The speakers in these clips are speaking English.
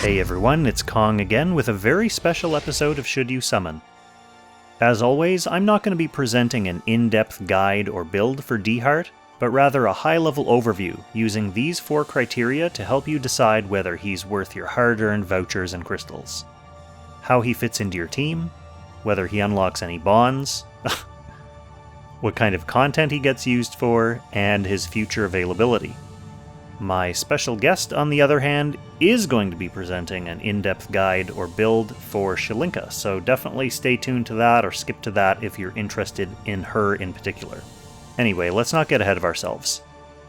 Hey everyone, it's Kong again with a very special episode of Should You Summon. As always, I'm not going to be presenting an in-depth guide or build for Dieharte, but rather a high-level overview using these 4 criteria to help you decide whether he's worth your hard-earned vouchers and crystals. How he fits into your team, whether he unlocks any bonds, what kind of content he gets used for, and his future availability. My special guest, on the other hand, is going to be presenting an in-depth guide or build for Shilinka, so definitely stay tuned to that or skip to that if you're interested in her in particular. Anyway, let's not get ahead of ourselves.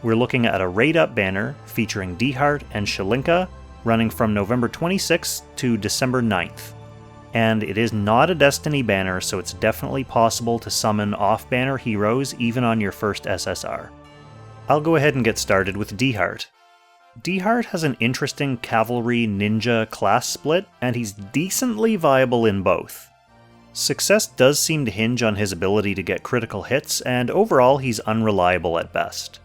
We're looking at a raid-up banner featuring Dieharte and Shilinka running from November 26th to December 9th. And it is not a Destiny banner, so it's definitely possible to summon off-banner heroes even on your first SSR. I'll go ahead and get started with Dieharte. Dieharte has an interesting cavalry ninja class split, and he's decently viable in both. Success does seem to hinge on his ability to get critical hits, and overall he's unreliable at best.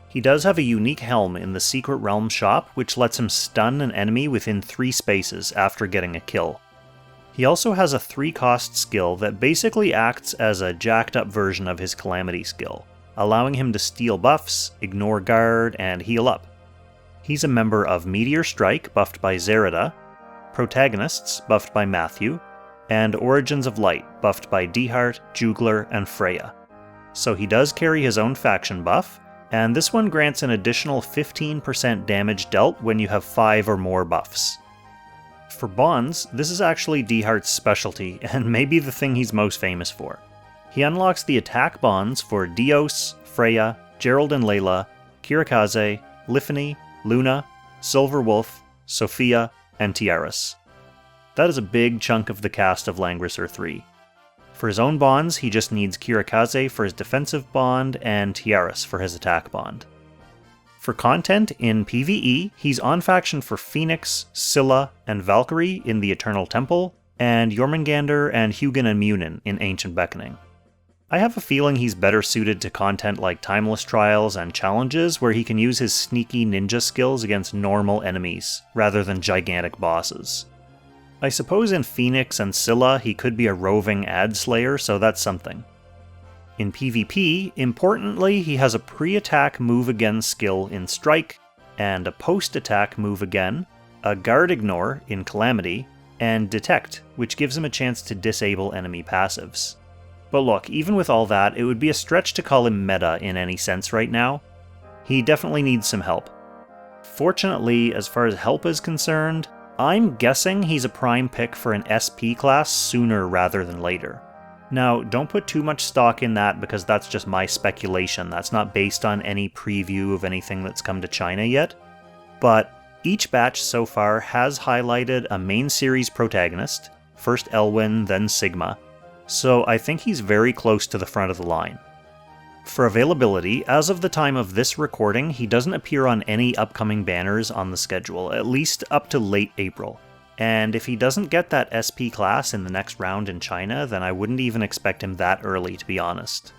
He does have a unique helm in the Secret Realm shop, which lets him stun an enemy within 3 spaces after getting a kill. He also has a 3-cost skill that basically acts as a jacked up version of his Calamity skill, allowing him to steal buffs, ignore guard, and heal up. He's a member of Meteor Strike, buffed by Zerida, Protagonists, buffed by Matthew, and Origins of Light, buffed by Dieharte, Jugler, and Freya. So he does carry his own faction buff, and this one grants an additional 15% damage dealt when you have 5 or more buffs. For bonds, this is actually Dieharte's specialty, and maybe the thing he's most famous for. He unlocks the attack bonds for Dios, Freya, Gerald and Layla, Kirikaze, Lifany, Luna, Silver Wolf, Sophia, and Tiaras. That is a big chunk of the cast of Langrisser 3. For his own bonds, he just needs Kirikaze for his defensive bond and Tiaras for his attack bond. For content in PvE, he's on faction for Phoenix, Scylla, and Valkyrie in the Eternal Temple, and Jormungandr and Hugin and Munin in Ancient Beckoning. I have a feeling he's better suited to content like Timeless Trials and Challenges, where he can use his sneaky ninja skills against normal enemies, rather than gigantic bosses. I suppose in Phoenix and Scylla he could be a roving ad slayer, so that's something. In PvP, importantly, he has a pre-attack move again skill in Strike, and a post-attack move again, a guard ignore in Calamity, and Detect, which gives him a chance to disable enemy passives. But look, even with all that, it would be a stretch to call him meta in any sense right now. He definitely needs some help. Fortunately, as far as help is concerned, I'm guessing he's a prime pick for an SP class sooner rather than later. Now, don't put too much stock in that because that's just my speculation. That's not based on any preview of anything that's come to China yet. But each batch so far has highlighted a main series protagonist, first Elwyn, then Sigma, so I think he's very close to the front of the line. For availability, as of the time of this recording, he doesn't appear on any upcoming banners on the schedule, at least up to late April. And if he doesn't get that SP class in the next round in China, then I wouldn't even expect him that early, to be honest.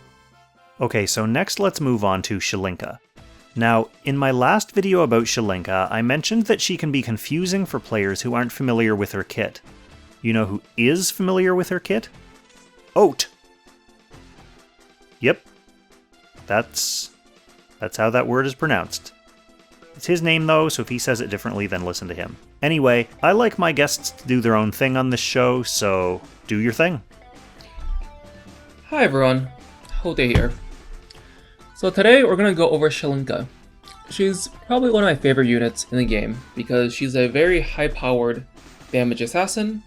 Okay, so next let's move on to Shilinka. Now, in my last video about Shilinka, I mentioned that she can be confusing for players who aren't familiar with her kit. You know who is familiar with her kit? Haute. Yep. That's how that word is pronounced. It's his name though, so if he says it differently, then listen to him. Anyway, I like my guests to do their own thing on this show, so do your thing. Hi everyone, Haute here. So today we're going to go over Shilinka. She's probably one of my favorite units in the game because she's a very high-powered damage assassin,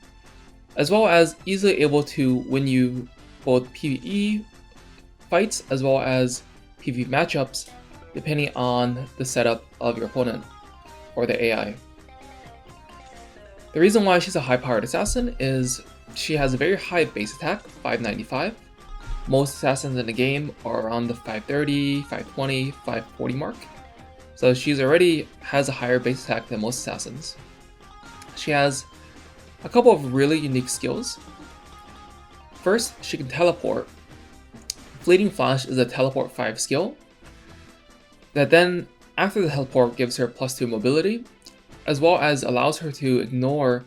as well as easily able to win you both PvE fights as well as PvP matchups depending on the setup of your opponent or the AI. The reason why she's a high-powered assassin is she has a very high base attack, 595. Most assassins in the game are around the 530, 520, 540 mark. So she's already has a higher base attack than most assassins. She has a couple of really unique skills. First, she can teleport. Fleeting Flash is a teleport 5 skill that then, after the teleport, gives her +2 mobility, as well as allows her to ignore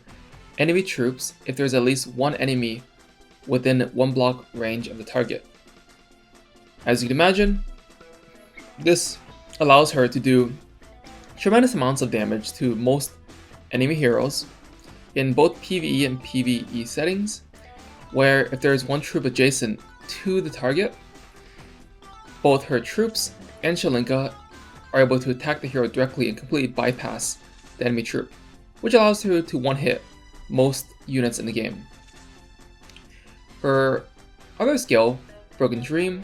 enemy troops if there's at least one enemy within 1 block range of the target. As you can imagine, this allows her to do tremendous amounts of damage to most enemy heroes in both PvE and PvE settings, where if there is one troop adjacent to the target, both her troops and Shilinka are able to attack the hero directly and completely bypass the enemy troop, which allows her to one-hit most units in the game. Her other skill, Broken Dream,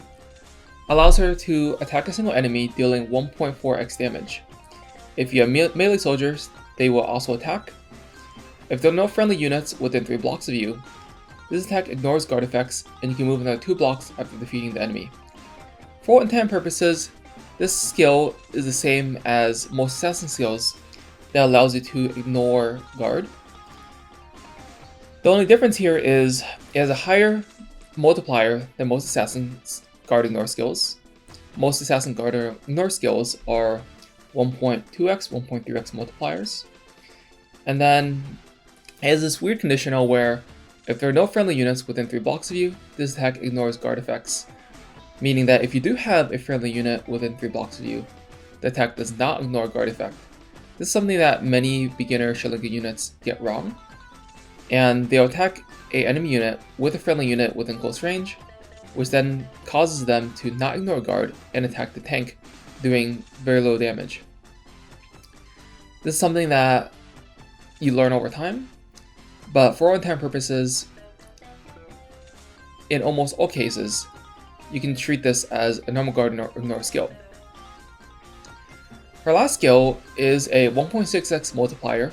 allows her to attack a single enemy dealing 1.4x damage. If you have melee soldiers, they will also attack. If there are no friendly units within 3 blocks of you, this attack ignores guard effects and you can move another 2 blocks after defeating the enemy. For all intent and purposes, this skill is the same as most assassin skills that allows you to ignore guard. The only difference here is it has a higher multiplier than most assassin's guard ignore skills. Most assassin guard ignore skills are 1.2x, 1.3x multipliers. And then it has this weird conditional where if there are no friendly units within 3 blocks of you, this attack ignores guard effects. Meaning that if you do have a friendly unit within 3 blocks of you, the attack does not ignore guard effect. This is something that many beginner Shilinka units get wrong. And they'll attack an enemy unit with a friendly unit within close range, which then causes them to not ignore guard and attack the tank, doing very low damage. This is something that you learn over time, but for all intent and purposes, in almost all cases, you can treat this as a normal guard ignore skill. Her last skill is a 1.6x multiplier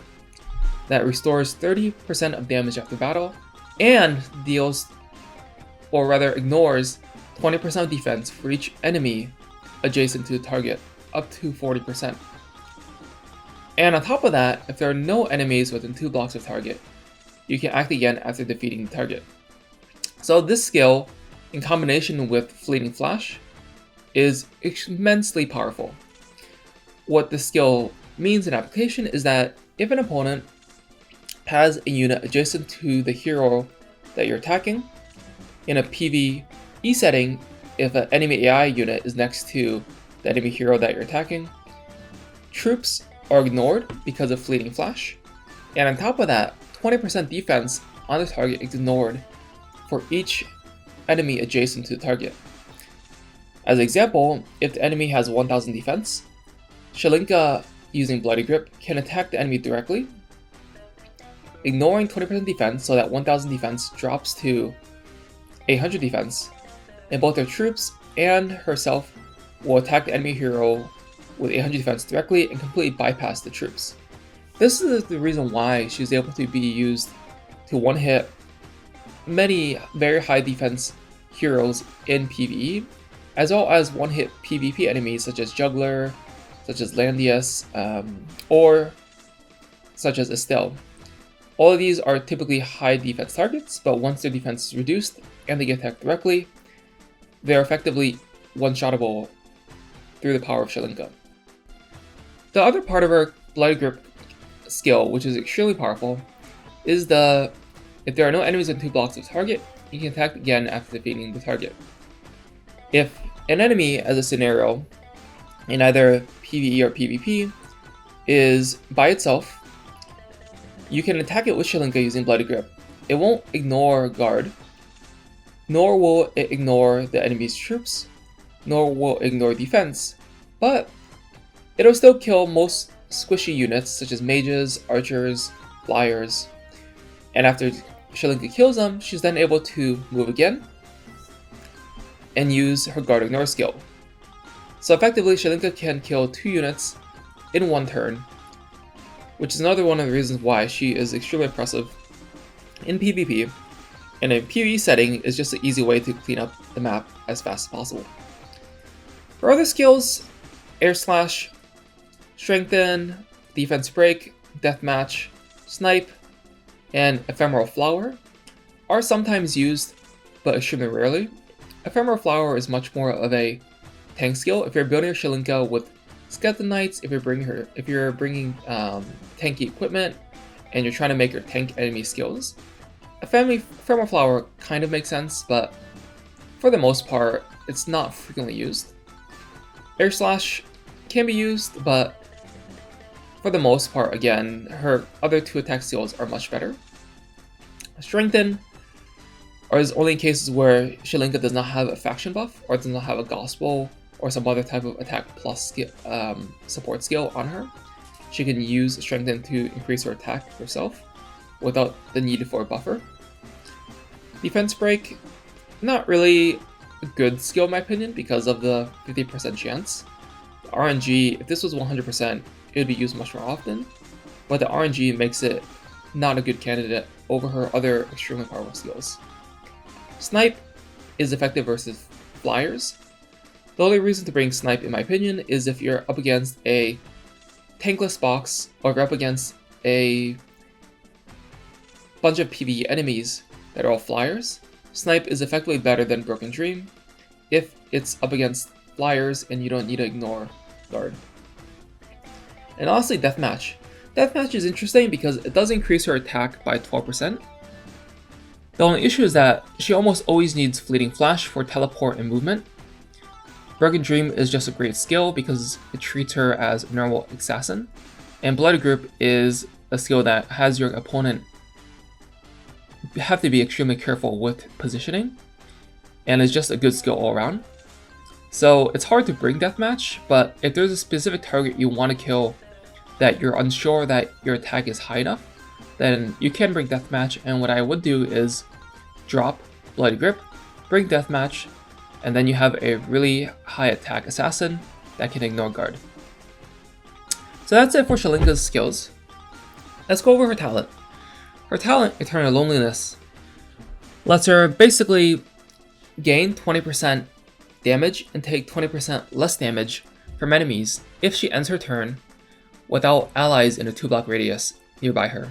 that restores 30% of damage after battle and deals, or rather ignores, 20% of defense for each enemy adjacent to the target, up to 40%. And on top of that, if there are no enemies within 2 blocks of target, you can act again after defeating the target. So this skill, in combination with Fleeting Flash, is immensely powerful. What this skill means in application is that if an opponent has a unit adjacent to the hero that you're attacking, in a PvE setting, if an enemy AI unit is next to the enemy hero that you're attacking, troops are ignored because of Fleeting Flash, and on top of that, 20% defense on the target is ignored for each enemy adjacent to the target. As an example, if the enemy has 1000 defense, Shilinka using Bloody Grip can attack the enemy directly, ignoring 20% defense so that 1000 defense drops to 800 defense, and both her troops and herself will attack the enemy hero with 800 defense directly and completely bypass the troops. This is the reason why she's able to be used to one-hit many very high defense heroes in PvE, as well as one-hit PvP enemies such as Juggler, such as Landius, or such as Estelle. All of these are typically high defense targets, but once their defense is reduced and they get attacked directly, they are effectively one-shottable through the power of Shilinka. The other part of our Bloody Grip skill, which is extremely powerful, is if there are no enemies in 2 blocks of target, you can attack again after defeating the target. If an enemy, as a scenario, in either PvE or PvP, is by itself, you can attack it with Shilinka using Bloody Grip. It won't ignore guard, nor will it ignore the enemy's troops, nor will it ignore defense, but it'll still kill most squishy units such as mages, archers, flyers, and after Shilinka kills them, she's then able to move again and use her guard ignore skill. So effectively, Shilinka can kill 2 units in 1 turn, which is another one of the reasons why she is extremely impressive in PvP, and in PvE setting is just an easy way to clean up the map as fast as possible. Her other skills, Air Slash, Strengthen, Defense Break, Deathmatch, Snipe, and Ephemeral Flower, are sometimes used, but extremely rarely. Ephemeral Flower is much more of a tank skill. If you're building your Shilinka with Skeleton Knights if you're bringing tanky equipment and you're trying to make your tank enemy skills. A Ephemeral Flower kind of makes sense, but for the most part, it's not frequently used. Air Slash can be used, but for the most part, again, her other 2 attack skills are much better. Strengthen is only in cases where Shilinka does not have a faction buff, or does not have a gospel, or some other type of attack plus skill, support skill on her. She can use Strengthen to increase her attack herself, without the need for a buffer. Defense Break, not really a good skill in my opinion, because of the 50% chance. The RNG, if this was 100%, it would be used much more often, but the RNG makes it not a good candidate over her other extremely powerful skills. Snipe is effective versus flyers. The only reason to bring Snipe, in my opinion, is if you're up against a tankless box, or you're up against a bunch of PvE enemies that are all flyers. Snipe is effectively better than Broken Dream if it's up against flyers and you don't need to ignore guard. And honestly, Deathmatch. Deathmatch is interesting because it does increase her attack by 12%. The only issue is that she almost always needs Fleeting Flash for teleport and movement. Broken Dream is just a great skill because it treats her as a normal assassin, and Bloody Grip is a skill that has your opponent have to be extremely careful with positioning, and is just a good skill all around. So it's hard to bring Deathmatch, but if there's a specific target you want to kill that you're unsure that your attack is high enough, then you can bring Deathmatch, and what I would do is drop Bloody Grip, bring Deathmatch, and then you have a really high attack assassin that can ignore guard. So that's it for Shilinka's skills. Let's go over her talent. Her talent, Eternal Loneliness, lets her basically gain 20% damage and take 20% less damage from enemies if she ends her turn without allies in a 2-block radius nearby her.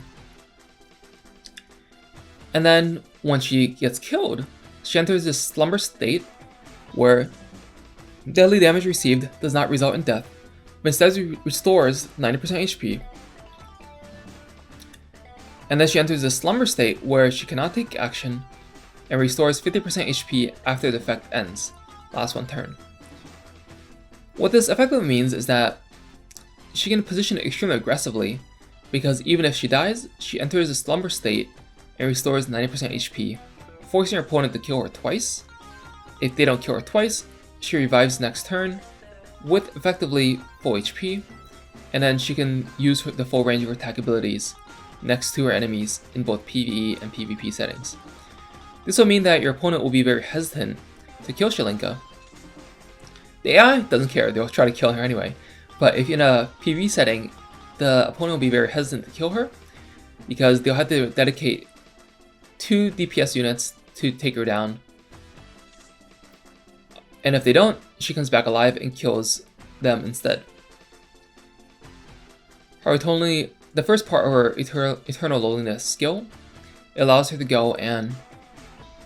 And then when she gets killed, she enters this slumber state where deadly damage received does not result in death, but instead restores 90% HP. And then she enters a slumber state where she cannot take action and restores 50% HP after the effect ends, last one turn. What this effectively means is that she can position extremely aggressively, because even if she dies, she enters a slumber state and restores 90% HP, forcing her opponent to kill her twice. If they don't kill her twice, she revives next turn with effectively full HP, and then she can use the full range of her attack abilities next to her enemies in both PvE and PvP settings. This will mean that your opponent will be very hesitant to kill Shilinka. The AI doesn't care, they'll try to kill her anyway, but if in a PvE setting, the opponent will be very hesitant to kill her because they'll have to dedicate 2 DPS units to take her down. And if they don't, she comes back alive and kills them instead. The first part of her Eternal Loneliness skill, it allows her to go and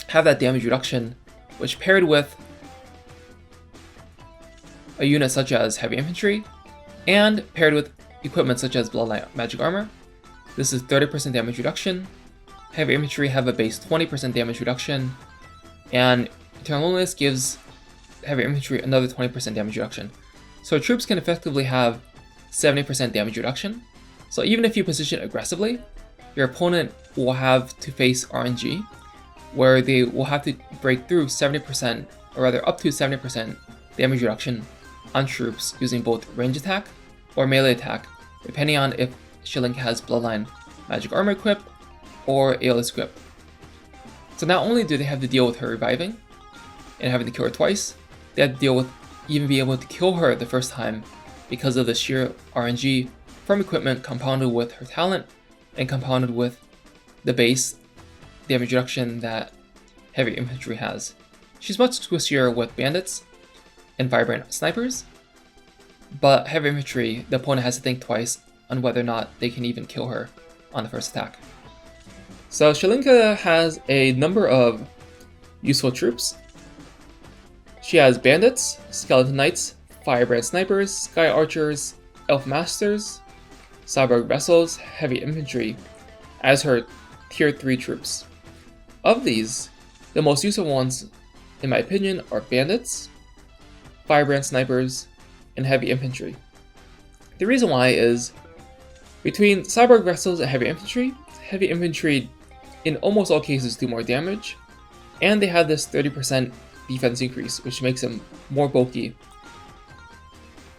have that damage reduction, which paired with a unit such as Heavy Infantry, and paired with equipment such as Bloodline Magic Armor. This is 30% damage reduction. Heavy Infantry have a base 20% damage reduction, and Eternal Loneliness gives Heavy Infantry another 20% damage reduction. So troops can effectively have 70% damage reduction. So even if you position aggressively, your opponent will have to face RNG, where they will have to break through 70%, or rather up to 70% damage reduction on troops using both range attack or melee attack, depending on if Shilinka has Bloodline Magic Armor equipped or Aeolus Grip. So not only do they have to deal with her reviving and having to kill her twice, they have to deal with even being able to kill her the first time because of the sheer RNG from equipment compounded with her talent and compounded with the base damage reduction that Heavy Infantry has. She's much squissier with bandits and vibrant snipers, but Heavy Infantry, the opponent has to think twice on whether or not they can even kill her on the first attack. So Shilinka has a number of useful troops. She has bandits, skeleton knights, Firebrand Snipers, Sky Archers, Elf Masters, Cyborg Vessels, Heavy Infantry as her Tier 3 troops. Of these, the most useful ones, in my opinion, are Bandits, Firebrand Snipers, and Heavy Infantry. The reason why is, between Cyborg Vessels and Heavy Infantry in almost all cases do more damage, and they have this 30% defense increase, which makes them more bulky.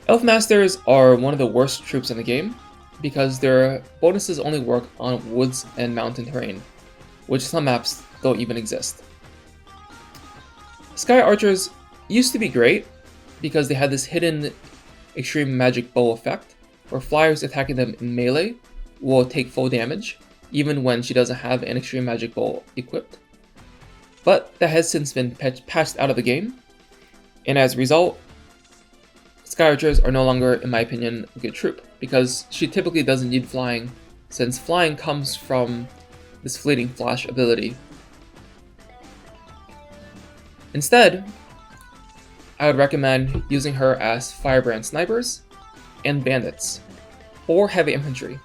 Elf Masters are one of the worst troops in the game, because their bonuses only work on woods and mountain terrain, which some maps don't even exist. Sky Archers used to be great, because they had this hidden extreme magic bow effect, where flyers attacking them in melee will take full damage, even when she doesn't have an extreme magic bow equipped. But that has since been patched out of the game, and as a result, Sky Archers are no longer, in my opinion, a good troop, because she typically doesn't need flying, since flying comes from this fleeting flash ability. Instead, I would recommend using her as Firebrand Snipers and Bandits, or Heavy Infantry.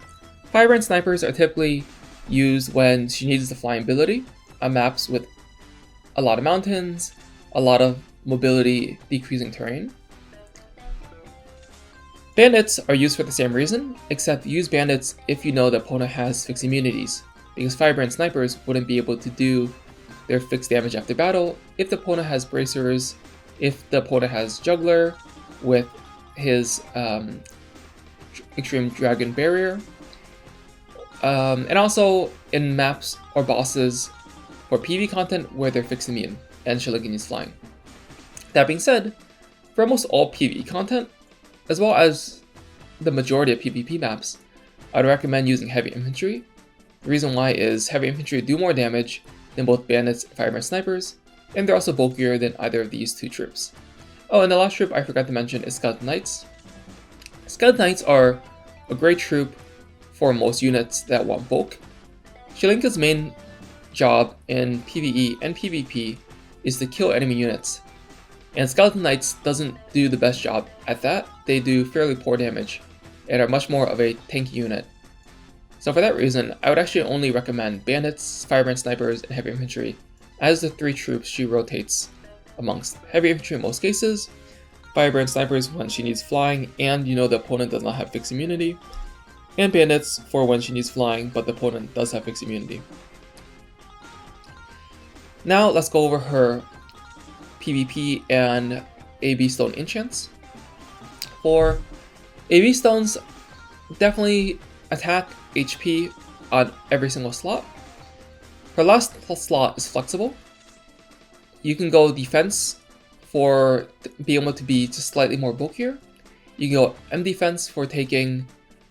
Firebrand Snipers are typically used when she needs the flying ability on maps with a lot of mountains, a lot of mobility decreasing terrain. Bandits are used for the same reason, except use Bandits if you know the opponent has fixed immunities, because Firebrand Snipers wouldn't be able to do their fixed damage after battle if the opponent has Bracers, if the opponent has Juggler with his Extreme Dragon Barrier, and also in maps or bosses for PvP content where they're fixed immune and Shilinka needs flying. That being said, for almost all PvE content, as well as the majority of PvP maps, I'd recommend using Heavy Infantry. The reason why is Heavy Infantry do more damage than both Bandits and Firebrand Snipers, and they're also bulkier than either of these two troops. Oh, and the last troop I forgot to mention is Skeleton Knights. Skeleton Knights are a great troop for most units that want bulk. Shilinka's main job in PvE and PvP is to kill enemy units, and Skeleton Knights doesn't do the best job at that. They do fairly poor damage and are much more of a tanky unit. So for that reason, I would actually only recommend Bandits, Firebrand Snipers, and Heavy Infantry as the three troops she rotates amongst. Heavy Infantry in most cases, Firebrand Snipers when she needs flying and you know the opponent does not have fixed immunity, and Bandits for when she needs flying but the opponent does have fixed immunity. Now let's go over her PvP and AB Stone enchants. For AB Stones, definitely attack, HP on every single slot. Her last slot is flexible. You can go defense for being able to be just slightly more bulkier. You can go M defense for taking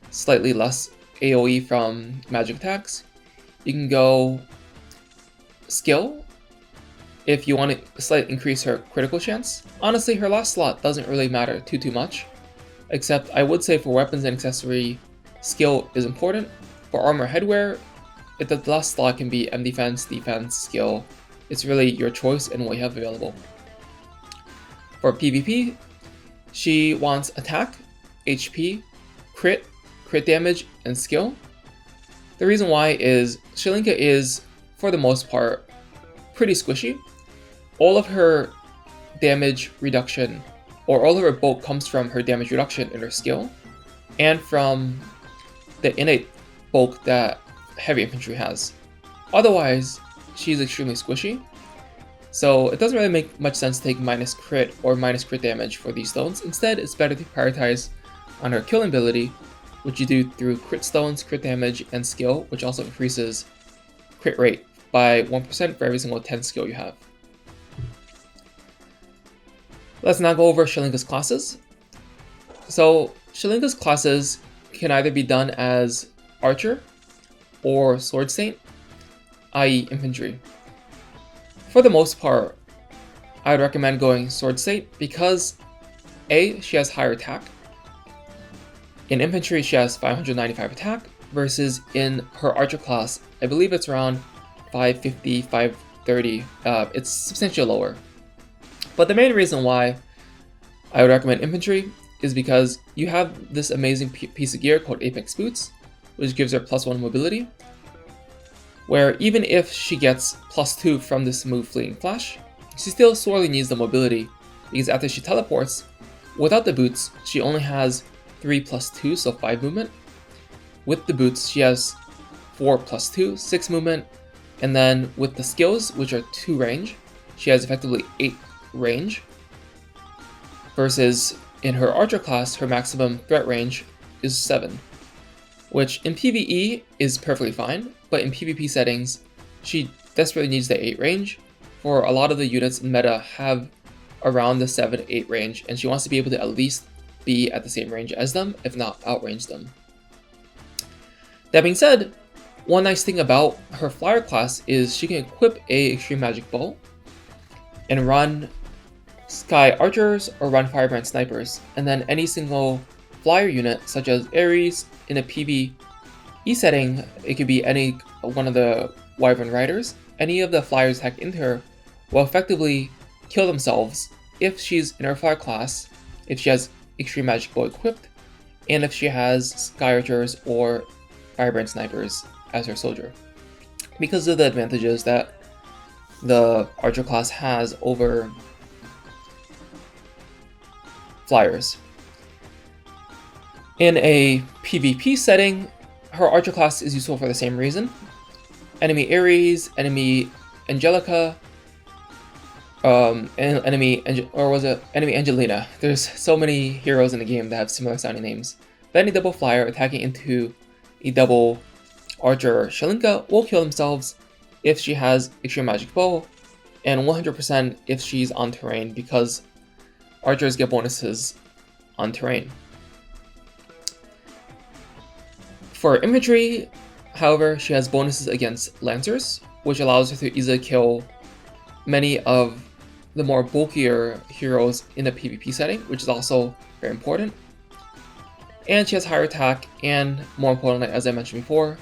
slightly less AoE from magic attacks. You can go skill if you want to slightly increase her critical chance. Honestly, her last slot doesn't really matter too much, except I would say for weapons and accessory, skill is important. For armor headwear, if the last slot can be M defense, defense, skill, it's really your choice and what you have available. For PvP, she wants attack, HP, crit damage, and skill. The reason why is Shilinka is, for the most part, pretty squishy. All of her damage reduction, or all of her bulk comes from her damage reduction in her skill, and from the innate bulk that Heavy Infantry has. Otherwise, she's extremely squishy, so it doesn't really make much sense to take minus crit or minus crit damage for these stones. Instead, it's better to prioritize on her killing ability, which you do through crit stones, crit damage, and skill, which also increases crit rate by 1% for every single 10 skill you have. Let's now go over Shilinka's classes. So Shilinka's classes can either be done as Archer or Sword Saint, i.e. Infantry. For the most part, I would recommend going Sword Saint because A, she has higher attack. In Infantry, she has 595 attack, versus in her Archer class, I believe it's around 550, 530. It's substantially lower. But the main reason why I would recommend infantry is because you have this amazing piece of gear called Apex Boots, which gives her +1 mobility, where even if she gets +2 from this move Fleeting Flash, she still sorely needs the mobility, because after she teleports, without the boots, she only has 3 + 2, so 5 movement. With the boots, she has 4 + 2, 6 movement, and then with the skills, which are 2 range, she has effectively 8 range, versus in her archer class, her maximum threat range is 7, which in PvE is perfectly fine, but in PvP settings, she desperately needs the 8 range, for a lot of the units in meta have around the 7-8 range, and she wants to be able to at least be at the same range as them, if not outrange them. That being said, one nice thing about her flyer class is she can equip a Extreme Magic Bow and run Sky Archers or run Firebrand Snipers, and then any single flyer unit, such as Ares, in a PvE setting, it could be any one of the Wyvern Riders, any of the flyers hacked into her will effectively kill themselves if she's in her flyer class, if she has Extreme Magic Bow equipped, and if she has Sky Archers or Firebrand Snipers as her soldier, because of the advantages that the Archer class has over flyers. In a PvP setting, her Archer class is useful for the same reason. Enemy Ares, enemy Angelica, enemy Angelina. There's so many heroes in the game that have similar sounding names. But any double flyer attacking into a double Archer Shilinka will kill themselves if she has Extreme Magic Bow, and 100% if she's on terrain, because Archers get bonuses on terrain. For infantry, however, she has bonuses against Lancers, which allows her to easily kill many of the more bulkier heroes in a PvP setting, which is also very important. And she has higher attack, and more importantly, as I mentioned before,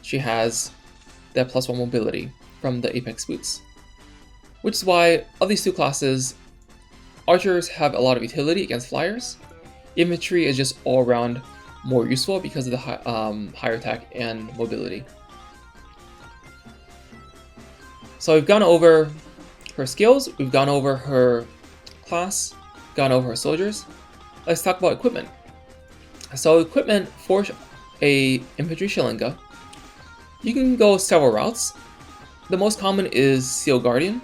she has that +1 mobility from the Apex Boots. Which is why, of these two classes, Archers have a lot of utility against flyers. Infantry is just all around more useful because of the higher attack and mobility. So we've gone over her skills, we've gone over her class, gone over her soldiers. Let's talk about equipment. So equipment for a infantry Shilinka, you can go several routes. The most common is Seal Guardian,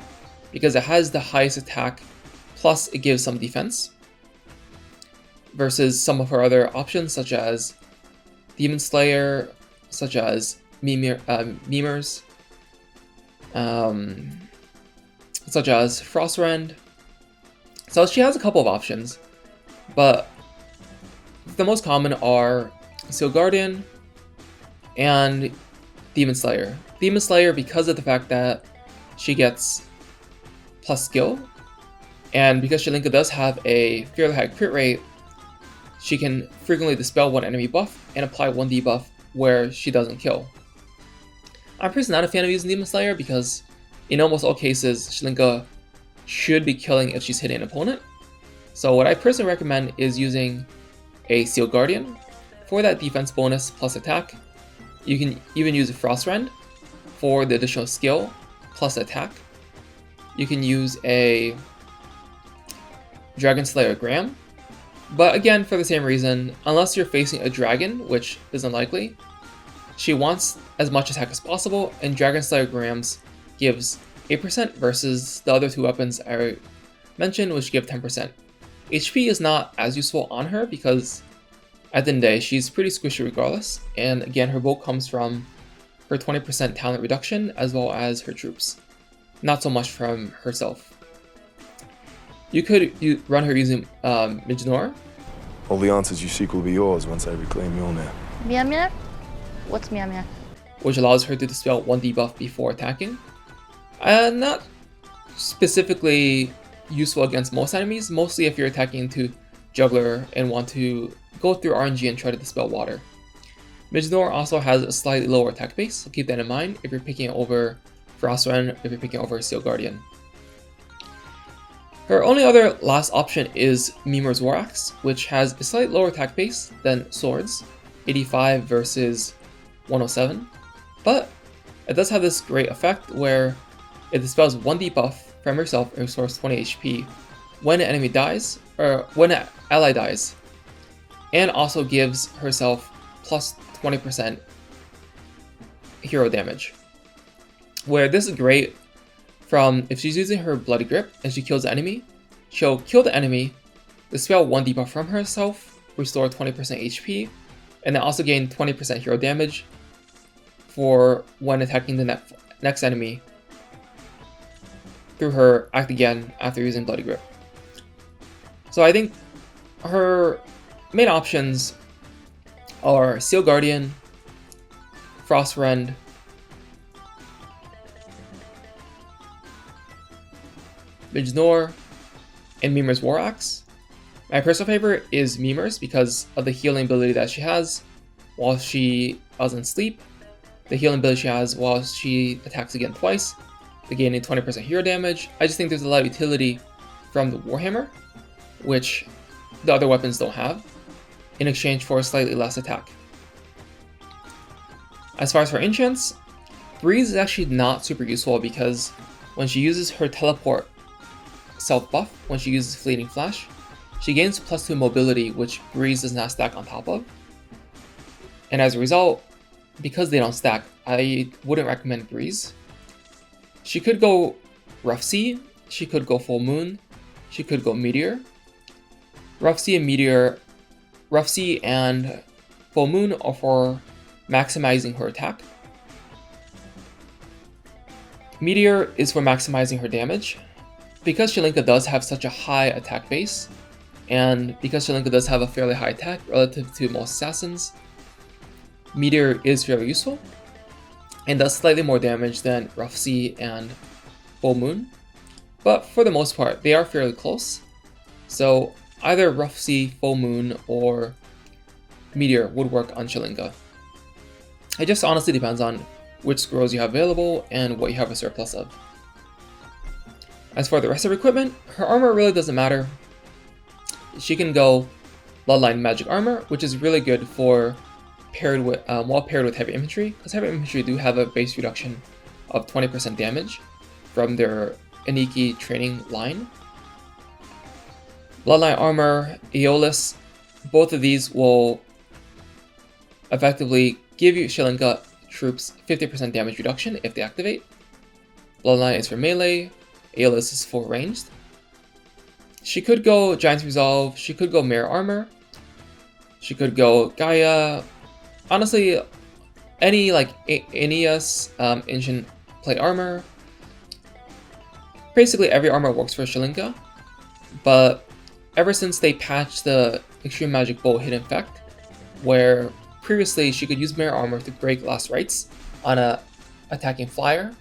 because it has the highest attack, plus it gives some defense, versus some of her other options such as Demon Slayer, such as Memers, such as Frostrend. So she has a couple of options, but the most common are Seal Guardian and Demon Slayer. Demon Slayer, because of the fact that she gets plus skill, and because Shilinka does have a fairly high crit rate, she can frequently dispel one enemy buff and apply one debuff where she doesn't kill. I'm personally not a fan of using Demon Slayer because in almost all cases, Shilinka should be killing if she's hitting an opponent. So what I personally recommend is using a Seal Guardian for that defense bonus plus attack. You can even use a Frostrend for the additional skill plus attack. You can use a Dragon Slayer Graham, but again, for the same reason, unless you're facing a dragon, which is unlikely, she wants as much attack as possible, and Dragon Slayer Grahams gives 8% versus the other two weapons I mentioned, which give 10%. HP is not as useful on her because at the end of the day, she's pretty squishy regardless, and again, her bulk comes from her 20% talent reduction as well as her troops, not so much from herself. You could run her using Mijnor. All the answers you seek will be yours once I reclaim Mjolnir. Mjolnir? What's Mjolnir? Which allows her to dispel one debuff before attacking. Not specifically useful against most enemies, mostly if you're attacking into Juggler and want to go through RNG and try to dispel water. Mijnor also has a slightly lower attack base, so keep that in mind if you're picking over Frostrend, if you're picking over Seal Guardian. Her only other last option is Mimer's War Axe, which has a slightly lower attack base than swords, 85 versus 107, but it does have this great effect where it dispels 1 debuff from herself and restores 20 HP when an enemy dies, or when an ally dies, and also gives herself plus 20% hero damage. Where this is great from if she's using her Bloody Grip and she kills the enemy, she'll kill the enemy, dispel 1 debuff from herself, restore 20% HP, and then also gain 20% hero damage for when attacking the next enemy through her act again after using Bloody Grip. So I think her main options are Seal Guardian, Frost Rend, Mijnor, and Mimer's War Axe. My personal favorite is Mimer's because of the healing ability that she has while she doesn't sleep, the healing ability she has while she attacks again twice, the gaining 20% hero damage. I just think there's a lot of utility from the Warhammer, which the other weapons don't have, in exchange for slightly less attack. As far as her enchants, Breeze is actually not super useful because when she uses her teleport self buff, when she uses Fleeting Flash, she gains +2 mobility, which Breeze does not stack on top of. And as a result, because they don't stack, I wouldn't recommend Breeze. She could go Rough Sea, she could go Full Moon, she could go Meteor. Rough Sea and Full Moon are for maximizing her attack. Meteor is for maximizing her damage. Because Shilinka does have such a high attack base, and because Shilinka does have a fairly high attack relative to most assassins, Meteor is fairly useful, and does slightly more damage than Rough Sea and Full Moon, but for the most part, they are fairly close, so either Rough Sea, Full Moon, or Meteor would work on Shilinka. It just honestly depends on which scrolls you have available and what you have a surplus of. As for the rest of her equipment, her armor really doesn't matter. She can go Bloodline Magic Armor, which is really good for while paired with Heavy Infantry, because Heavy Infantry do have a base reduction of 20% damage from their Aniki training line. Bloodline Armor, Aeolus, both of these will effectively give you Shilinka troops 50% damage reduction if they activate. Bloodline is for melee, Aeolus is for ranged. She could go Giant's Resolve, she could go Mirror Armor, she could go Gaia. Honestly, any like Aeneas, Ancient Plate Armor. Basically every armor works for Shilinka, but ever since they patched the Extreme Magic Bolt Hidden Effect, where previously she could use Mirror Armor to break Last Rites on a attacking flyer,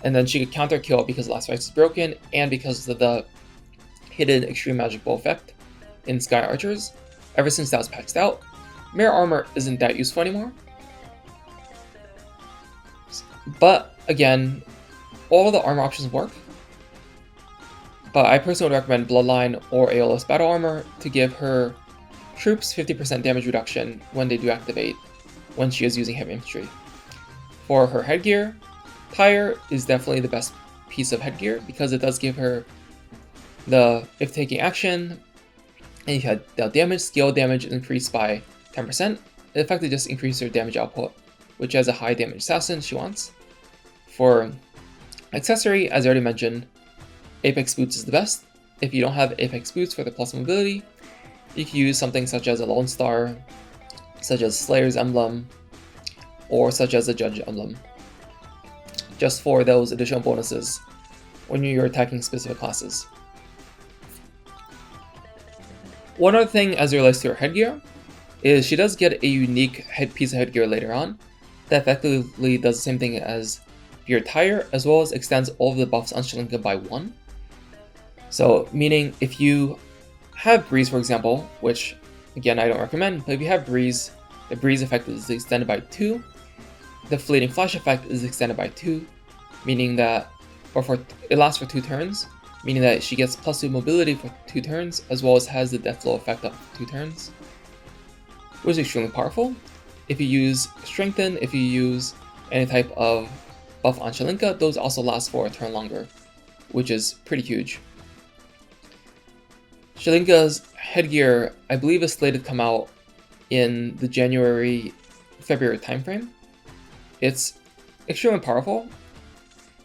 and then she could counter kill because Last Rites is broken, and because of the hidden Extreme Magic Bolt effect in Sky Archers. Ever since that was patched out, Mirror Armor isn't that useful anymore. But again, all the armor options work. But I personally would recommend Bloodline or Aeolus Battle Armor to give her troops 50% damage reduction when they do activate when she is using Heavy Infantry. For her headgear, Tire is definitely the best piece of headgear because it does give her the if taking action and you had dealt damage, skill damage is increased by 10%. It effectively just increases her damage output, which as a high damage assassin she wants. For accessory, as I already mentioned, Apex Boots is the best. If you don't have Apex Boots for the plus mobility, you can use something such as a Lone Star, such as Slayer's Emblem, or such as a Judge Emblem, just for those additional bonuses when you're attacking specific classes. One other thing as it relates to her headgear is she does get a unique piece of headgear later on that effectively does the same thing as your Tire, as well as extends all of the buffs on Shilinka by 1. So, meaning if you have Breeze, for example, which again I don't recommend, but if you have Breeze, the Breeze effect is extended by 2. The Fleeting Flash effect is extended by 2, meaning that it lasts for 2 turns, meaning that she gets +2 mobility for 2 turns, as well as has the death blow effect up to 2 turns, which is extremely powerful. If you use Strengthen, if you use any type of buff on Shilinka, those also last for a turn longer, which is pretty huge. Shilinka's Headgear, I believe, is slated to come out in the January-February timeframe. It's extremely powerful,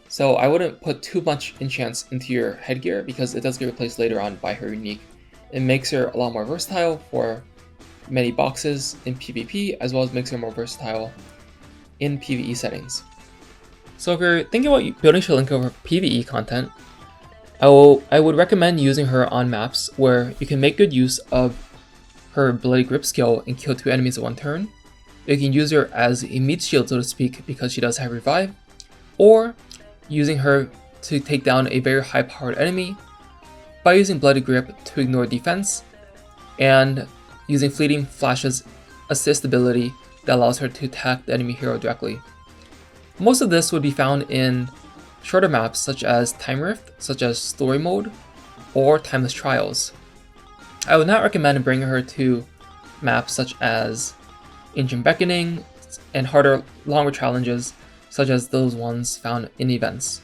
so I wouldn't put too much enchants into your Headgear because it does get replaced later on by her unique. It makes her a lot more versatile for many boxes in PvP, as well as makes her more versatile in PvE settings. So if you're thinking about building Shilinka for PvE content, I would recommend using her on maps where you can make good use of her Bloody Grip skill and kill 2 enemies in 1 turn. You can use her as a meat shield, so to speak, because she does have revive, or using her to take down a very high powered enemy by using Bloody Grip to ignore defense, and using Fleeting Flash's assist ability that allows her to attack the enemy hero directly. Most of this would be found in shorter maps such as Time Rift, such as Story Mode, or Timeless Trials. I would not recommend bringing her to maps such as Ancient Beckoning and harder, longer challenges such as those ones found in events.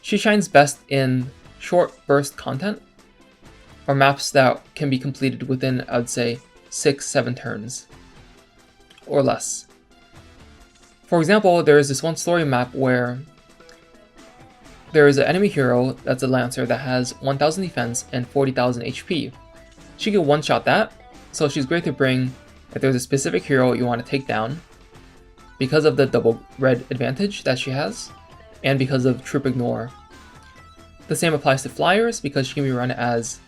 She shines best in short burst content, or maps that can be completed within, I would say, 6-7 turns or less. For example, there is this one story map where there is an enemy hero that's a Lancer that has 1000 defense and 40,000 HP. She can one-shot that, so she's great to bring if there's a specific hero you want to take down because of the double red advantage that she has, and because of Troop Ignore. The same applies to Flyers because she can be run as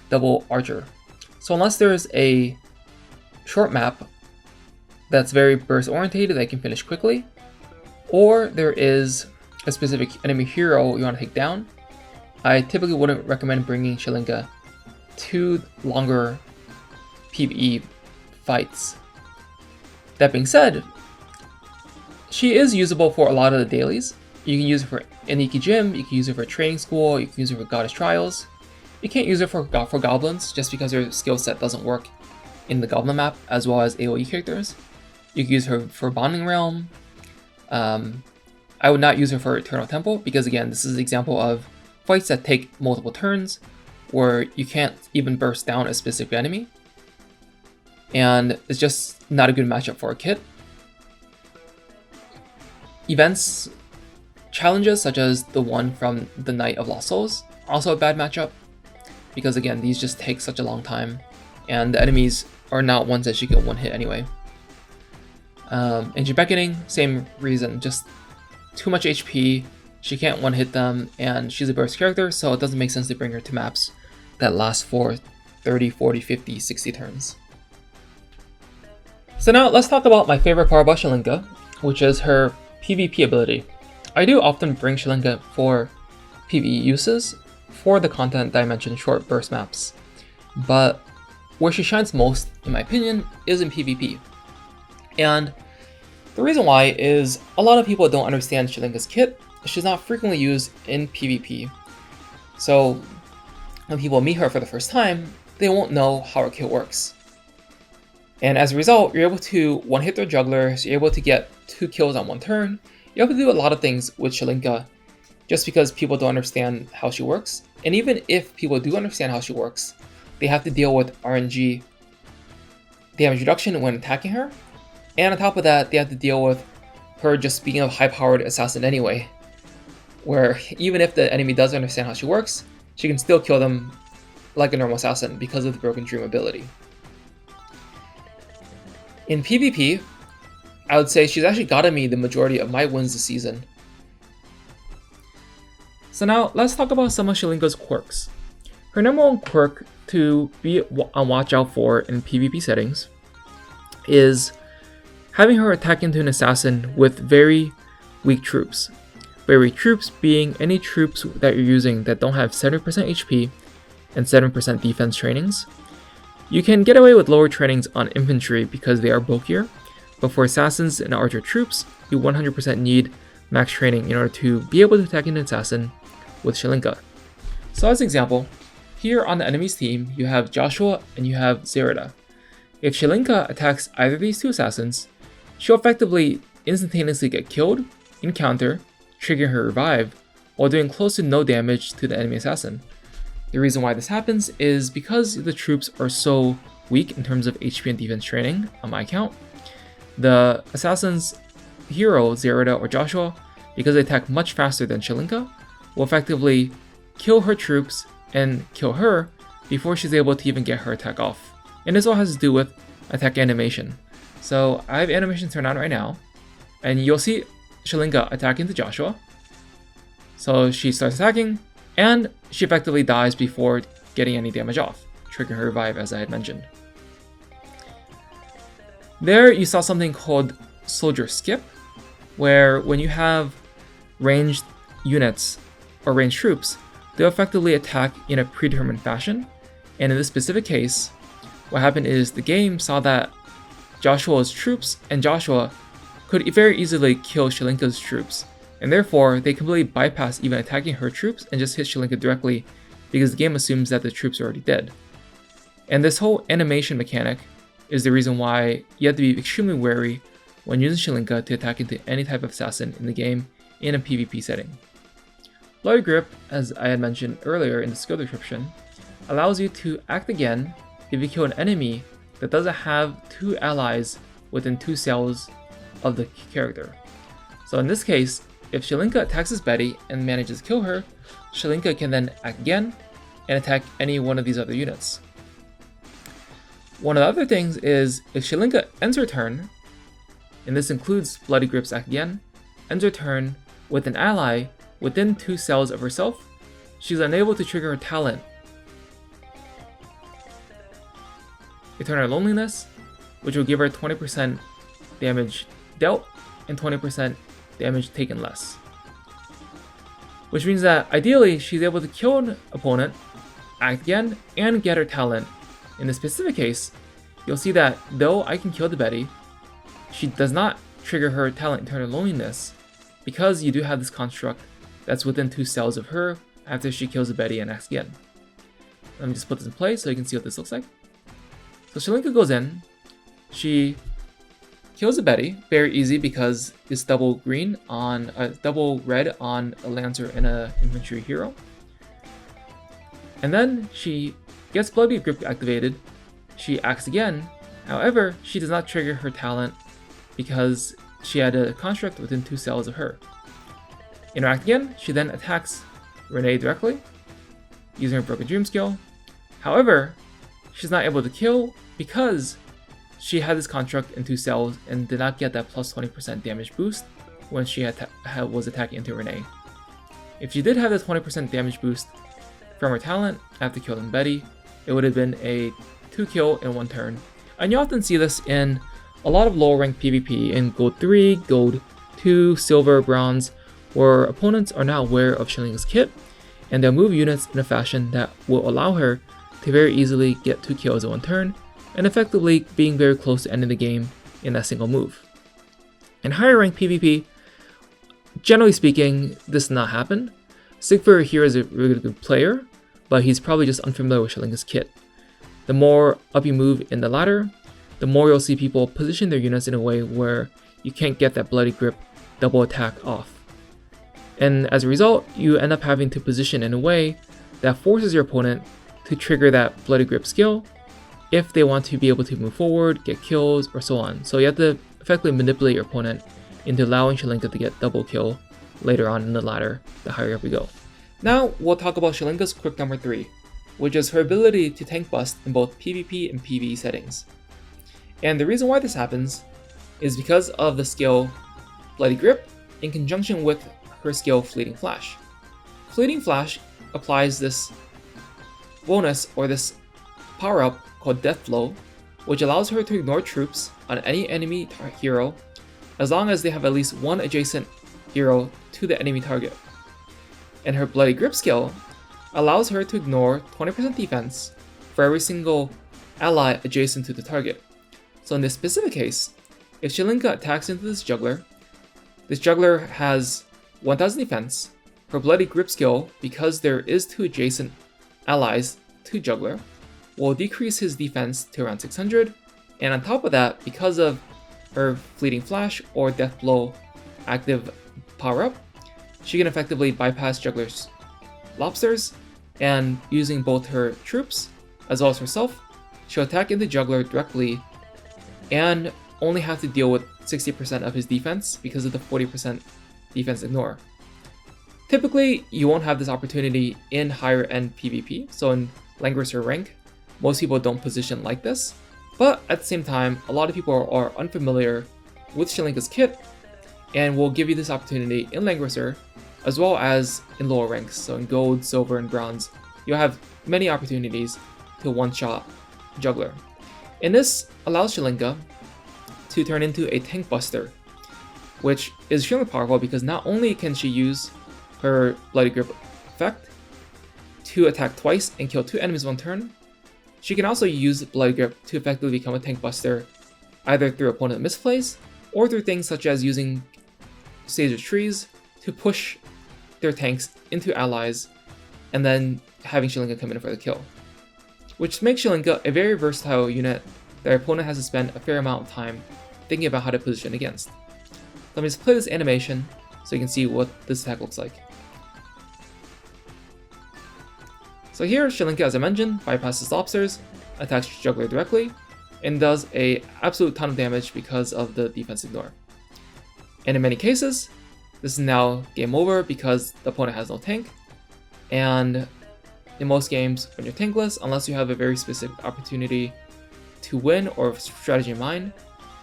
double Archer. So unless there's a short map that's very burst orientated that can finish quickly, or there is a specific enemy hero you want to take down, I typically wouldn't recommend bringing Shilinka to longer PvE fights. That being said, she is usable for a lot of the dailies. You can use it for Aniki Gym, you can use it for Training School, you can use it for Goddess Trials. You can't use it for Goblins just because her skill set doesn't work in the Goblin map as well as AoE characters. You can use her for Bonding Realm. I would not use her for Eternal Temple because, again, this is an example of fights that take multiple turns where you can't even burst down a specific enemy, and it's just not a good matchup for a kit. Events, challenges such as the one from the Night of Lost Souls, also a bad matchup because, again, these just take such a long time and the enemies are not ones that she can one hit anyway. Ancient Beckoning, same reason, just too much HP, she can't one hit them, and she's a burst character, so it doesn't make sense to bring her to maps that last for 30, 40, 50, 60 turns. So now let's talk about my favorite part about Shilinka, which is her PvP ability. I do often bring Shilinka for PvE uses for the content that I mentioned, short burst maps, but where she shines most, in my opinion, is in PvP. And the reason why is a lot of people don't understand Shilinka's kit. She's not frequently used in PvP. So when people meet her for the first time, they won't know how her kit works. And as a result, you're able to one-hit their jugglers, you're able to get 2 kills on 1 turn. You're able to do a lot of things with Shilinka just because people don't understand how she works. And even if people do understand how she works, they have to deal with RNG damage reduction when attacking her. And on top of that, they have to deal with her just being a high-powered assassin anyway, where even if the enemy does understand how she works, she can still kill them like a normal assassin because of the Broken Dream ability. In PvP, I would say she's actually gotten me the majority of my wins this season. So now, let's talk about some of Shilinka's quirks. Her number one quirk to be on watch out for in PvP settings is having her attack into an assassin with very weak troops. Very weak troops being any troops that you're using that don't have 70% HP and 7% defense trainings. You can get away with lower trainings on infantry because they are bulkier, but for assassins and archer troops, you 100% need max training in order to be able to attack an assassin with Shilinka. So as an example, here on the enemy's team, you have Joshua and you have Zerida. If Shilinka attacks either of these two assassins, she'll effectively instantaneously get killed, encounter, triggering her revive, while doing close to no damage to the enemy assassin. The reason why this happens is because the troops are so weak in terms of HP and defense training, on my account. The assassin's hero, Zerida or Joshua, because they attack much faster than Shilinka, will effectively kill her troops and kill her before she's able to even get her attack off. And this all has to do with attack animation. So I have animation turned on right now, and you'll see Shilinka attacking to Joshua. So she starts attacking, and she effectively dies before getting any damage off, triggering her revive as I had mentioned. There you saw something called Soldier Skip, where when you have ranged units or ranged troops, they'll effectively attack in a predetermined fashion. And in this specific case, what happened is the game saw that Joshua's troops and Joshua could very easily kill Shilinka's troops, and therefore they completely bypass even attacking her troops and just hit Shilinka directly because the game assumes that the troops are already dead. And this whole animation mechanic is the reason why you have to be extremely wary when using Shilinka to attack into any type of assassin in the game in a PvP setting. Bloody Grip, as I had mentioned earlier in the skill description, allows you to act again if you kill an enemy that doesn't have two allies within 2 cells of the character. So in this case, if Shilinka attacks his Betty and manages to kill her, Shilinka can then act again and attack any one of these other units. One of the other things is if Shilinka ends her turn, and this includes Bloody Grip's act again, ends her turn with an ally within 2 cells of herself, she's unable to trigger her talent, Eternal Loneliness, which will give her 20% damage dealt and 20% damage taken less. Which means that ideally she's able to kill an opponent, act again, and get her talent. In this specific case, you'll see that though I can kill the Betty, she does not trigger her talent Eternal Loneliness because you do have this construct that's within 2 cells of her after she kills the Betty and acts again. Let me just put this in place so you can see what this looks like. So Shilinka goes in, she kills a Betty, very easy because it's double green on double red on a Lancer and a infantry hero. And then she gets Bloody Grip activated, she acts again, however, she does not trigger her talent because she had a construct within 2 cells of her. Interact again, she then attacks Renee directly, using her Broken Dream skill. However, she's not able to kill because she had this construct in 2 cells and did not get that plus 20% damage boost when she was attacking into Renee. If she did have the 20% damage boost from her talent after killing Betty, it would have been a 2 kill in 1 turn. And you often see this in a lot of lower ranked PvP in Gold 3, Gold 2, Silver, Bronze, where opponents are not aware of Shilinka's kit, and they'll move units in a fashion that will allow her to very easily get 2 kills in 1 turn, and effectively being very close to ending the game in that single move. In higher ranked PvP, generally speaking, this does not happen. Sigfur here is a really good player, but he's probably just unfamiliar with Shilinka's kit. The more up you move in the ladder, the more you'll see people position their units in a way where you can't get that Bloody Grip double attack off. And as a result, you end up having to position in a way that forces your opponent to trigger that Bloody Grip skill if they want to be able to move forward, get kills, or so on. So you have to effectively manipulate your opponent into allowing Shilinka to get double kill later on in the ladder, the higher up we go. Now we'll talk about Shilinka's quirk number 3, which is her ability to tank bust in both PvP and PvE settings. And the reason why this happens is because of the skill Bloody Grip in conjunction with her skill Fleeting Flash. Fleeting Flash applies this bonus or this power up called Death Flow, which allows her to ignore troops on any enemy hero as long as they have at least 1 adjacent hero to the enemy target. And her Bloody Grip skill allows her to ignore 20% defense for every single ally adjacent to the target. So in this specific case, if Shilinka attacks into this juggler has 1000 defense, her Bloody Grip skill, because there is 2 adjacent allies to Juggler, will decrease his defense to around 600, and on top of that, because of her Fleeting Flash or Death Blow active power-up, she can effectively bypass Juggler's lobsters, and using both her troops as well as herself, she'll attack into Juggler directly and only have to deal with 60% of his defense because of the 40% defense ignore. Typically, you won't have this opportunity in higher end PvP, so in Langrisser rank, most people don't position like this, but at the same time, a lot of people are unfamiliar with Shilinka's kit and will give you this opportunity in Langrisser as well as in lower ranks, so in gold, silver, and bronze, you'll have many opportunities to one-shot Juggler. And this allows Shilinka to turn into a tank buster, which is extremely powerful because not only can she use her Bloody Grip effect to attack twice and kill 2 enemies one turn, she can also use Bloody Grip to effectively become a tank buster either through opponent misplays or through things such as using Sage of Trees to push their tanks into allies and then having Shilinka come in for the kill, which makes Shilinka a very versatile unit that our opponent has to spend a fair amount of time thinking about how to position against. Let me just play this animation so you can see what this attack looks like. So here, Shilinka, as I mentioned, bypasses lobsters, attacks Juggler directly, and does a absolute ton of damage because of the defense ignore. And in many cases, this is now game over because the opponent has no tank, and in most games, when you're tankless, unless you have a very specific opportunity to win or strategy in mind,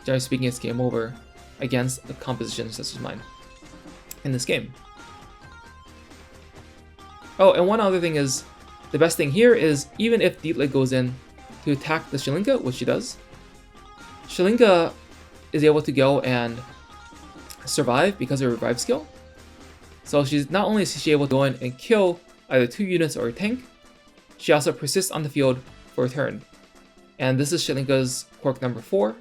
generally speaking, it's game over against a composition such as mine in this game. Oh, and one other thing is, the best thing here is even if Dieharte goes in to attack the Shilinka, which she does, Shilinka is able to go and survive because of her revive skill. So she's not only is she able to go in and kill either 2 units or a tank, she also persists on the field for a turn. And this is Shilinka's quirk number 4,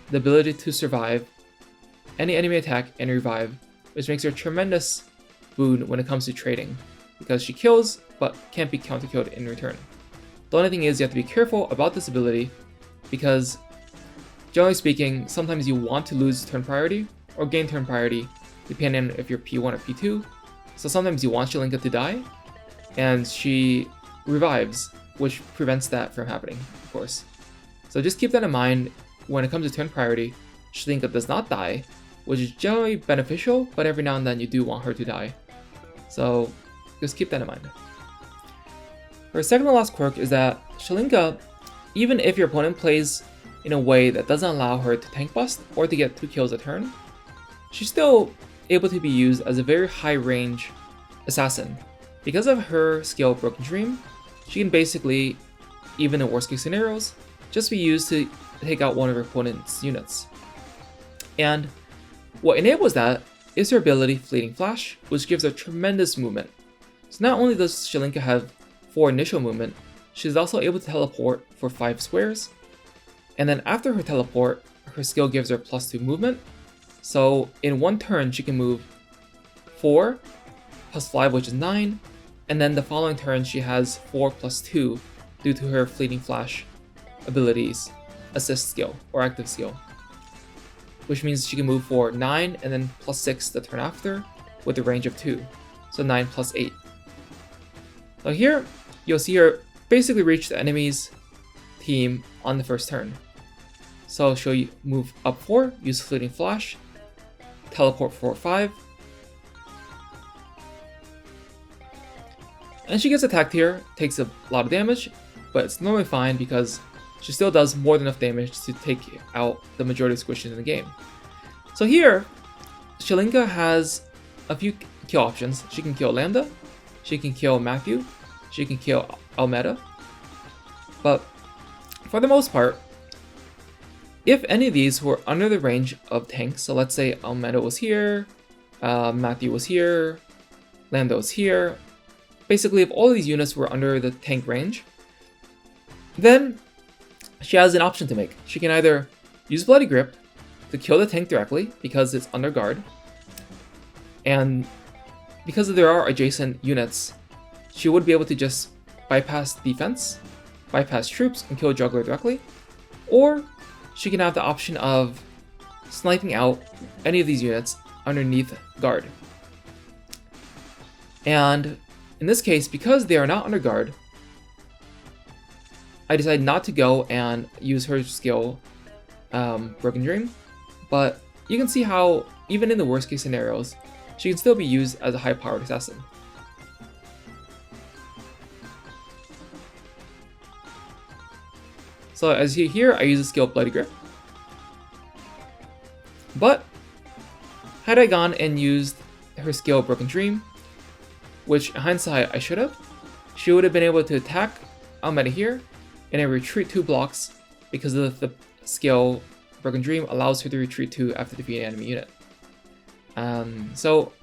the ability to survive any enemy attack and revive, which makes her a tremendous boon when it comes to trading, because she kills but can't be counter-killed in return. The only thing is you have to be careful about this ability because, generally speaking, sometimes you want to lose turn priority or gain turn priority depending on if you're P1 or P2. So sometimes you want Shilinka to die, and she revives, which prevents that from happening, of course. So just keep that in mind when it comes to turn priority. Shilinka does not die, which is generally beneficial, but every now and then you do want her to die. So just keep that in mind. Her second to last quirk is that Shilinka, even if your opponent plays in a way that doesn't allow her to tank bust or to get 2 kills a turn, she's still able to be used as a very high range assassin. Because of her skill Broken Dream, she can basically, even in worst case scenarios, just be used to take out one of her opponent's units. And what enables that is her ability Fleeting Flash, which gives her tremendous movement. So not only does Shilinka have 4 initial movement, she's also able to teleport for 5 squares, and then after her teleport, her skill gives her +2 movement, so in one turn she can move 4 plus 5, which is 9, and then the following turn she has 4 plus 2 due to her Fleeting Flash abilities, assist skill, or active skill, which means she can move for 9 and then +6 the turn after with a range of 2, so 9 plus 8. Now here, you'll see her basically reach the enemy's team on the first turn. So she'll move up 4, use Fleeting Flash, teleport for 5, and she gets attacked here, takes a lot of damage, but it's normally fine because she still does more than enough damage to take out the majority of squishes in the game. So here, Shilinka has a few kill options. She can kill Lambda, she can kill Matthew, she can kill Almeda, but for the most part, if any of these were under the range of tanks, so let's say Almeda was here, Matthew was here, Lambda was here, basically if all of these units were under the tank range, then she has an option to make. She can either use Bloody Grip to kill the tank directly because it's under guard, and because there are adjacent units, she would be able to just bypass defense, bypass troops, and kill Juggler directly, or she can have the option of sniping out any of these units underneath guard. And in this case, because they are not under guard, I decided not to go and use her skill, Broken Dream, but you can see how, even in the worst case scenarios, she can still be used as a high-powered assassin. So as you hear, I use the skill Bloody Grip. But had I gone and used her skill Broken Dream, which in hindsight I should have, she would have been able to attack Almeda here and then retreat 2 blocks because of the skill Broken Dream allows her to retreat 2 after defeating an enemy unit. So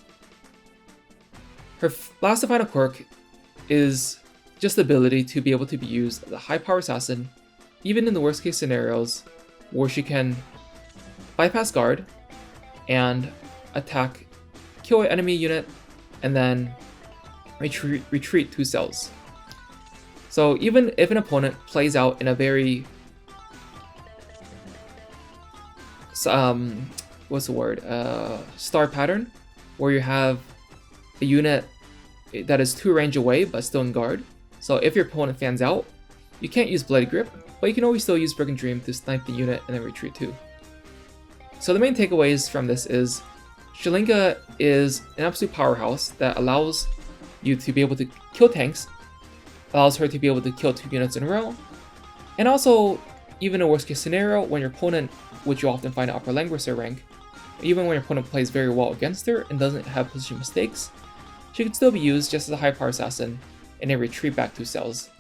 her last and final quirk is just the ability to be able to be used as a high power assassin, even in the worst case scenarios where she can bypass guard and attack, kill an enemy unit, and then retreat 2 cells. So even if an opponent plays out in a very star pattern, where you have a unit that is 2 range away but still in guard. So if your opponent fans out, you can't use Bloody Grip, but you can always still use Broken Dream to snipe the unit and then retreat 2. So the main takeaways from this is Shilinka is an absolute powerhouse that allows you to be able to kill tanks, allows her to be able to kill 2 units in a row, and also, even in a worst case scenario, when your opponent, which you often find at upper Langrisser rank, even when your opponent plays very well against her and doesn't have position mistakes, she can still be used just as a high power assassin and then retreat back 2 cells.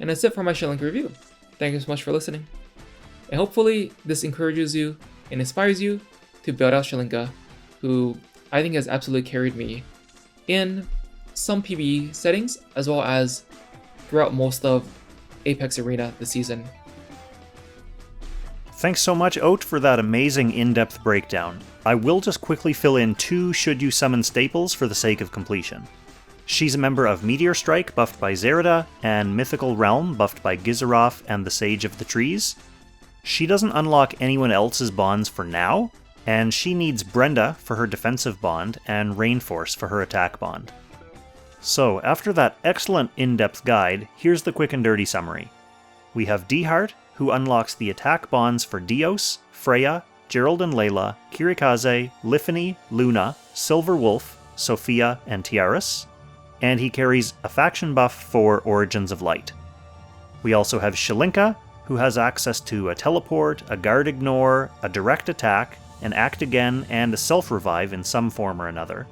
And that's it for my Shilinka review. Thank you so much for listening. And hopefully this encourages you and inspires you to build out Shilinka, who I think has absolutely carried me in some PvE settings, as well as throughout most of Apex Arena this season. Thanks so much, Haute, for that amazing in-depth breakdown. I will just quickly fill in 2 should you summon staples for the sake of completion. She's a member of Meteor Strike, buffed by Zerida, and Mythical Realm, buffed by Gizaroth and the Sage of the Trees. She doesn't unlock anyone else's bonds for now, and she needs Brenda for her defensive bond and Rainforce for her attack bond. So, after that excellent in-depth guide, here's the quick and dirty summary. We have Dieharte, who unlocks the attack bonds for Dios, Freya, Gerald and Layla, Kirikaze, Lifany, Luna, Silver Wolf, Sophia, and Tiaris, and he carries a faction buff for Origins of Light. We also have Shilinka, who has access to a teleport, a guard ignore, a direct attack, an act again, and a self-revive in some form or another.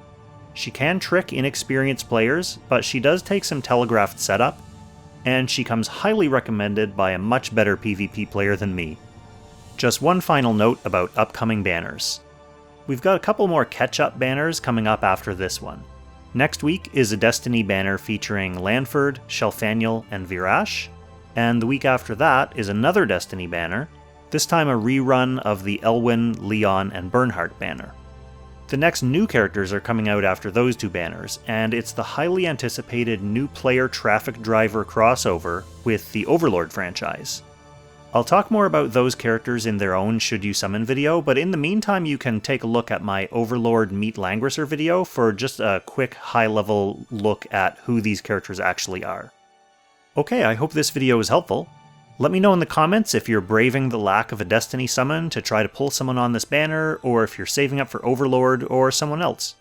She can trick inexperienced players, but she does take some telegraphed setup, and she comes highly recommended by a much better PvP player than me. Just one final note about upcoming banners. We've got a couple more catch-up banners coming up after this one. Next week is a Destiny banner featuring Lanford, Shelfaniel, and Virash, and the week after that is another Destiny banner, this time a rerun of the Elwyn, Leon, and Bernhardt banner. The next new characters are coming out after those 2 banners, and it's the highly anticipated new player traffic driver crossover with the Overlord franchise. I'll talk more about those characters in their own Should You Summon video, but in the meantime you can take a look at my Overlord Meet Langrisser video for just a quick high-level look at who these characters actually are. Okay, I hope this video was helpful. Let me know in the comments if you're braving the lack of a Destiny summon to try to pull someone on this banner, or if you're saving up for Overlord or someone else.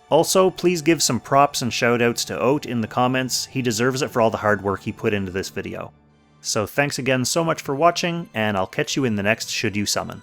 Also, please give some props and shoutouts to Haute in the comments. He deserves it for all the hard work he put into this video. So thanks again so much for watching, and I'll catch you in the next Should You Summon.